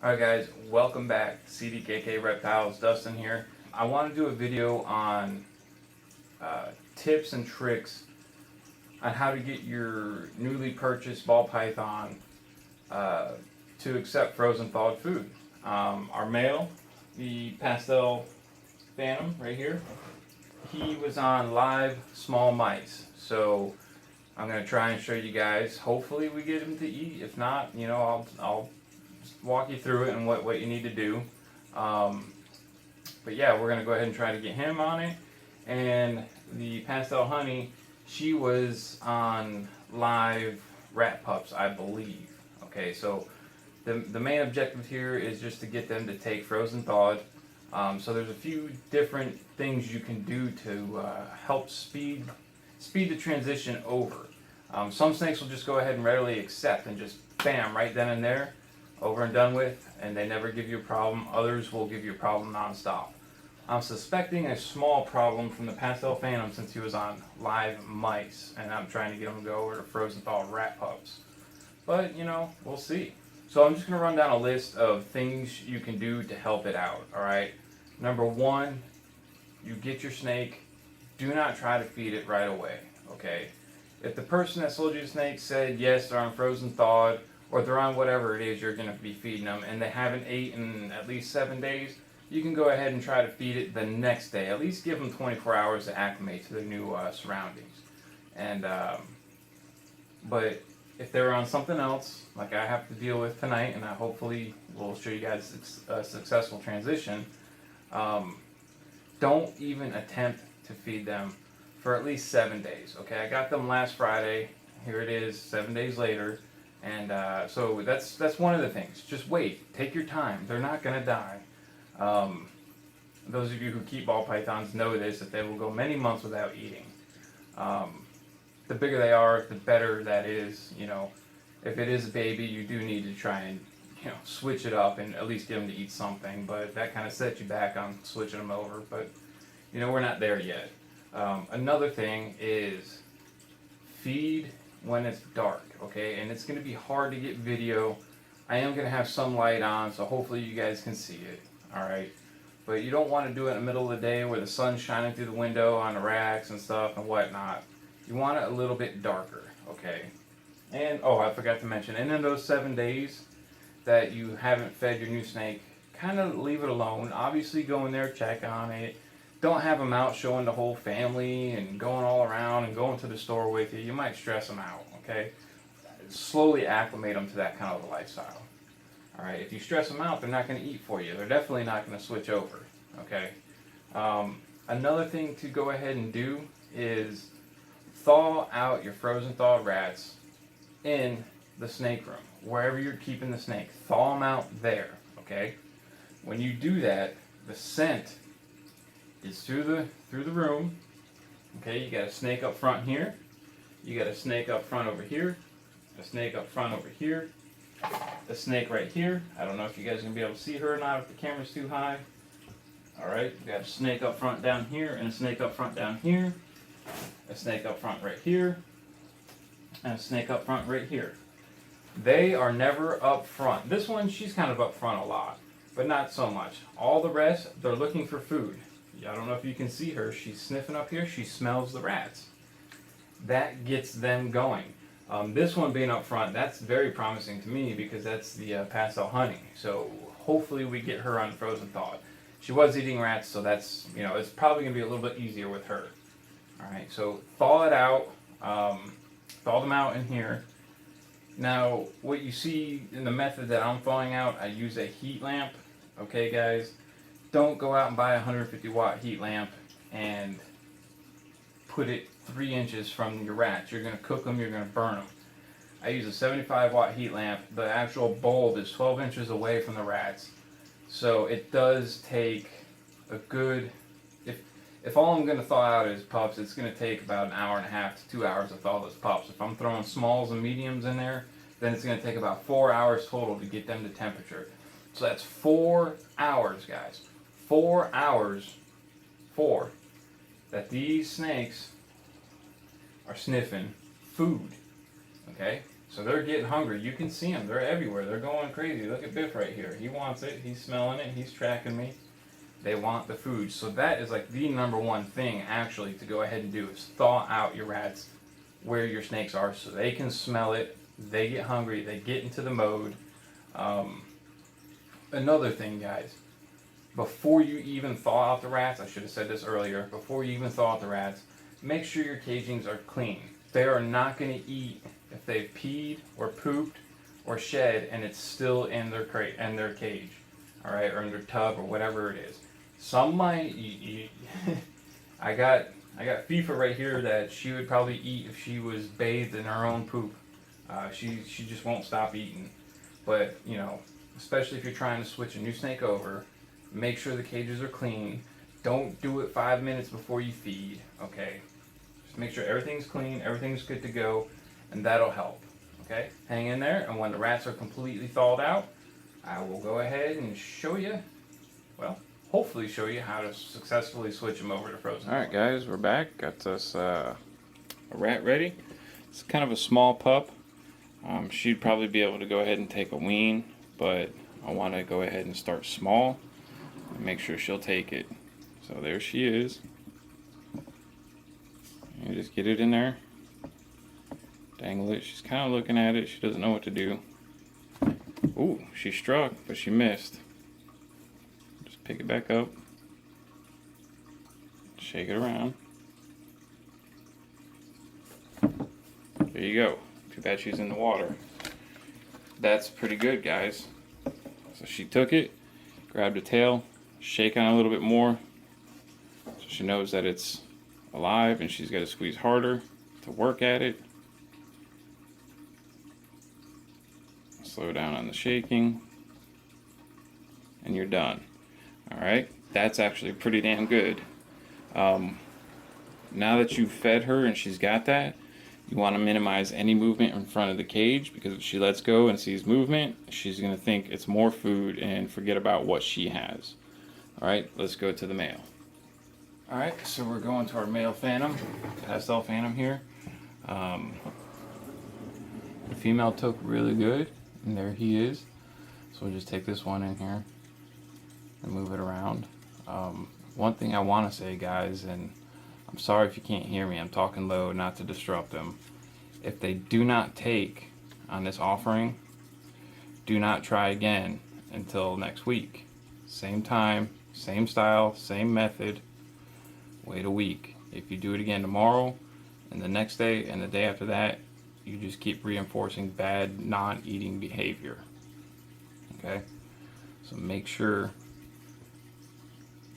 Alright guys, welcome back to CDKK Reptiles. Dustin here. I want to do a video on tips and tricks on how to get your newly purchased ball python to accept frozen thawed food. Our male, the pastel phantom right here, he was on live small mice. So I'm going to try and show you guys. Hopefully we get him to eat. If not, you know, I'll walk you through it and what you need to do. But yeah, we're going to go ahead and try to get him on it. And the pastel honey, she was on live rat pups, I believe. Okay, so the main objective here is just to get them to take frozen thawed. So there's a few different things you can do to help speed the transition over. Some snakes will just go ahead and readily accept and just bam, right then and there, over and done with, and they never give you a problem. Others will give you a problem nonstop. I'm suspecting a small problem from the pastel phantom since he was on live mice, and I'm trying to get him to go over to frozen thawed rat pups. But, you know, we'll see. So I'm just going to run down a list of things you can do to help it out, alright? Number one, you get your snake, do not try to feed it right away, okay? If the person that sold you the snake said, yes, they're on frozen thawed, or they're on whatever it is you're going to be feeding them, and they haven't eaten in at least 7 days, you can go ahead and try to feed it the next day. At least give them 24 hours to acclimate to their new surroundings. And but if they're on something else, like I have to deal with tonight, and I hopefully will show you guys a successful transition, don't even attempt to feed them for at least 7 days. Okay, I got them last Friday. Here it is, 7 days later. And so that's one of the things. Just wait. Take your time. They're not going to die. Those of you who keep ball pythons know this, that they will go many months without eating. The bigger they are, the better that is. You know, if it is a baby, you do need to try and, you know, switch it up and at least get them to eat something. But that kind of sets you back on switching them over. But, you know, we're not there yet. Another thing is feed when it's dark, okay? And it's going to be hard to get video. I am going to have some light on, so hopefully you guys can see it, alright? But you don't want to do it in the middle of the day where the sun's shining through the window on the racks and stuff and whatnot. You want it a little bit darker, okay? And, oh, I forgot to mention, and in those 7 days that you haven't fed your new snake, kind of leave it alone. Obviously go in there, check on it. Don't have them out showing the whole family and going all around and going to the store with you. You might stress them out, okay? Slowly acclimate them to that kind of a lifestyle. All right, if you stress them out, they're not going to eat for you. They're definitely not going to switch over, okay? Another thing to go ahead and do is thaw out your frozen thawed rats in the snake room, wherever you're keeping the snake. Thaw them out there, okay? When you do that, the scent is through the room. Okay, you got a snake up front here. You got a snake up front over here. A snake up front over here. A snake right here. I don't know if you guys are gonna be able to see her or not if the camera's too high. Alright, we got a snake up front down here and a snake up front down here. A snake up front right here. And a snake up front right here. They are never up front. This one, she's kind of up front a lot, but not so much. All the rest, they're looking for food. I don't know if you can see her. She's sniffing up here. She smells the rats. That gets them going. This one being up front, that's very promising to me because that's the pastel honey. So hopefully we get her on frozen thawed. She was eating rats, so that's, you know, it's probably going to be a little bit easier with her. Alright, so thaw it out. Thaw them out in here. Now, what you see in the method that I'm thawing out, I use a heat lamp. Okay, guys? Don't go out and buy a 150 watt heat lamp and put it 3 inches from your rats. You're going to cook them, you're going to burn them. I use a 75 watt heat lamp. The actual bulb is 12 inches away from the rats. So it does take a good, if all I'm going to thaw out is pups, it's going to take about an hour and a half to 2 hours to thaw those pups. If I'm throwing smalls and mediums in there, then it's going to take about 4 hours total to get them to temperature. So that's 4 hours, guys. 4 hours, that these snakes are sniffing food, okay? So they're getting hungry. You can see them. They're everywhere. They're going crazy. Look at Biff right here. He wants it. He's smelling it. He's tracking me. They want the food. So that is like the number one thing actually to go ahead and do is thaw out your rats where your snakes are so they can smell it. They get hungry. They get into the mode. Another thing, guys, before you even thaw out the rats, I should have said this earlier, before you even thaw out the rats, make sure your cagings are clean. They are not going to eat if they've peed or pooped or shed and it's still in their crate and their cage, all right, or in their tub or whatever it is. Some might. I got FIFA right here that she would probably eat if she was bathed in her own poop. She just won't stop eating. But you know, especially if you're trying to switch a new snake over, make sure the cages are clean. Don't do it 5 minutes before you feed. Okay, just make sure everything's clean, everything's good to go, and that'll help. Okay, hang in there, and when the rats are completely thawed out, I will go ahead and show you. Well, hopefully show you how to successfully switch them over to frozen. Alright guys, we're back. Got us a rat ready. It's kind of a small pup. She'd probably be able to go ahead and take a wean, but I want to go ahead and start small and make sure she'll take it. So there she is. You just get it in there, dangle it. She's kind of looking at it. She doesn't know what to do. Ooh, she struck, but she missed. Pick it back up, shake it around. There you go. Too bad she's in the water. That's pretty good, guys. So she took it, grabbed the tail, shake on it a little bit more so she knows that it's alive, and she's got to squeeze harder to work at it. Slow down on the shaking, and you're done. Alright, that's actually pretty damn good. Now that you've fed her and she's got that, you want to minimize any movement in front of the cage, because if she lets go and sees movement, she's going to think it's more food and forget about what she has. Alright, let's go to the male. Alright, so we're going to our male phantom, pastel phantom here. The female took really good, and there he is. So we'll just take this one in here and move it around. One thing I want to say, guys, and I'm sorry if you can't hear me, I'm talking low not to disrupt them. If they do not take on this offering, do not try again until next week. Same time, same style, same method. Wait a week. If you do it again tomorrow and the next day and the day after that, you just keep reinforcing bad non-eating behavior. Okay? So make sure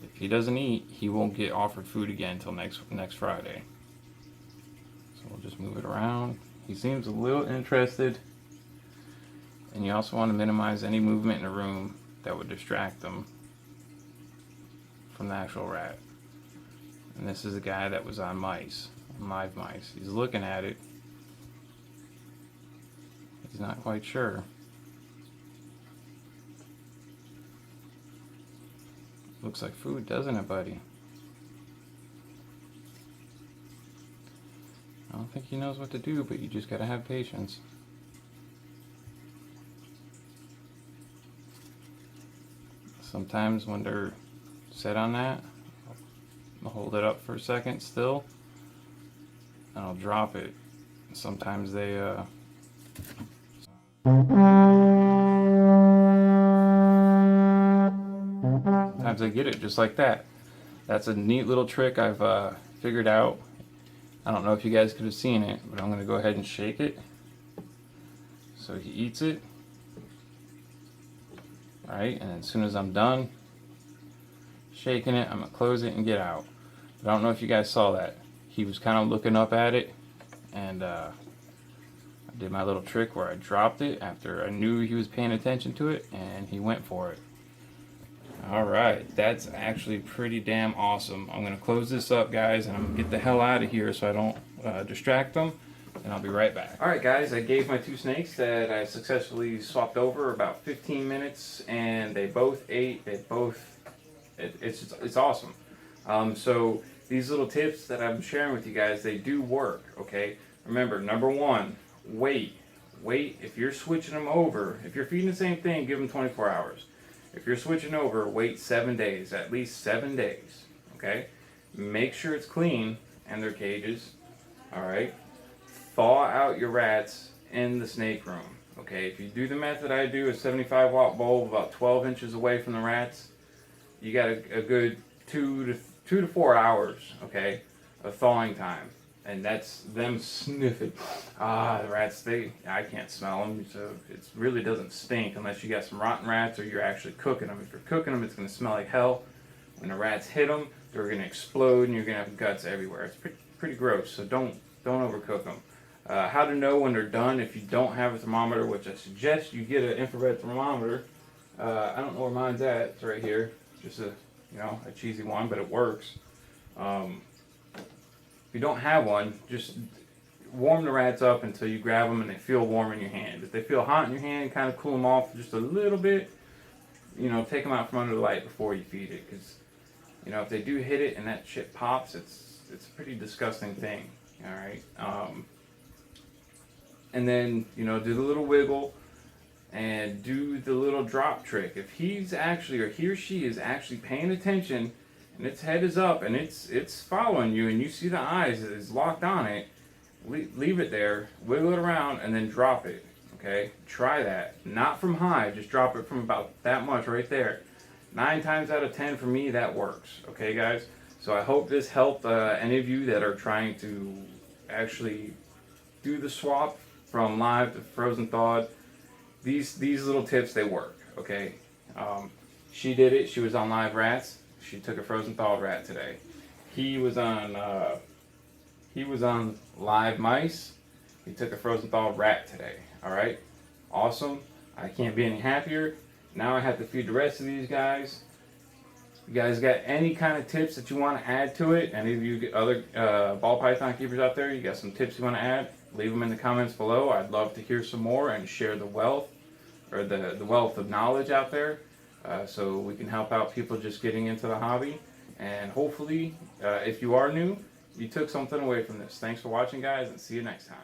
if he doesn't eat, he won't get offered food again until next Friday. So we'll just move it around. He seems a little interested, and you also want to minimize any movement in the room that would distract them from the actual rat. And this is a guy that was on mice, on live mice. He's looking at it. He's not quite sure. Looks like food, doesn't it, buddy? I don't think he knows what to do, but you just gotta have patience. Sometimes when they're set on that, I'll hold it up for a second still, and I'll drop it. Sometimes they sometimes I get it just like that. That's a neat little trick I've figured out. I don't know if you guys could have seen it, but I'm going to go ahead and shake it so he eats it. Alright, and as soon as I'm done shaking it, I'm going to close it and get out. But I don't know if you guys saw that. He was kind of looking up at it, and I did my little trick where I dropped it after I knew he was paying attention to it, and he went for it. Alright, that's actually pretty damn awesome. I'm going to close this up, guys, and I'm going to get the hell out of here so I don't distract them, and I'll be right back. Alright guys, I gave my two snakes that I successfully swapped over about 15 minutes, and they both ate. It's awesome. So these little tips that I'm sharing with you guys, they do work, okay? Remember, number one, wait wait. If you're switching them over, if you're feeding the same thing, give them 24 hours. If you're switching over, wait 7 days, at least 7 days, okay? Make sure it's clean and their cages, all right? Thaw out your rats in the snake room, okay? If you do the method I do, a 75-watt bulb about 12 inches away from the rats, you got a good 2 to 4 hours, okay, of thawing time. And that's them sniffing. The rats, I can't smell them, so it really doesn't stink unless you got some rotten rats or you're actually cooking them. If you're cooking them, it's going to smell like hell. When the rats hit them, they're going to explode and you're going to have guts everywhere. It's pretty gross, so don't overcook them. How to know when they're done if you don't have a thermometer, which I suggest you get an infrared thermometer. I don't know where mine's at. It's right here. Just a cheesy one, but it works. If you don't have one, just warm the rats up until you grab them and they feel warm in your hand. If they feel hot in your hand, kind of cool them off just a little bit. Take them out from under the light before you feed it, because if they do hit it and that shit pops, it's a pretty disgusting thing. All right. And then do the little wiggle and do the little drop trick. If he's actually, or he or she is actually paying attention and its head is up and it's following you and you see the eyes is locked on it, leave it there, wiggle it around, and then drop it. Okay, try that. Not from high, just drop it from about that much right there. 9 times out of 10 for me, that works. Okay, guys. So I hope this helped any of you that are trying to actually do the swap from live to frozen thawed. These little tips, they work. Okay, she did it. She was on live rats. She took a frozen thawed rat today. He was on live mice. He took a frozen thawed rat today. All right, awesome. I can't be any happier. Now I have to feed the rest of these guys. You guys got any kind of tips that you want to add to it? Any of you other ball python keepers out there, you got some tips you want to add? Leave them in the comments below. I'd love to hear some more and share the wealth, or the wealth of knowledge out there, so we can help out people just getting into the hobby. And hopefully, if you are new, you took something away from this. Thanks for watching, guys, and see you next time.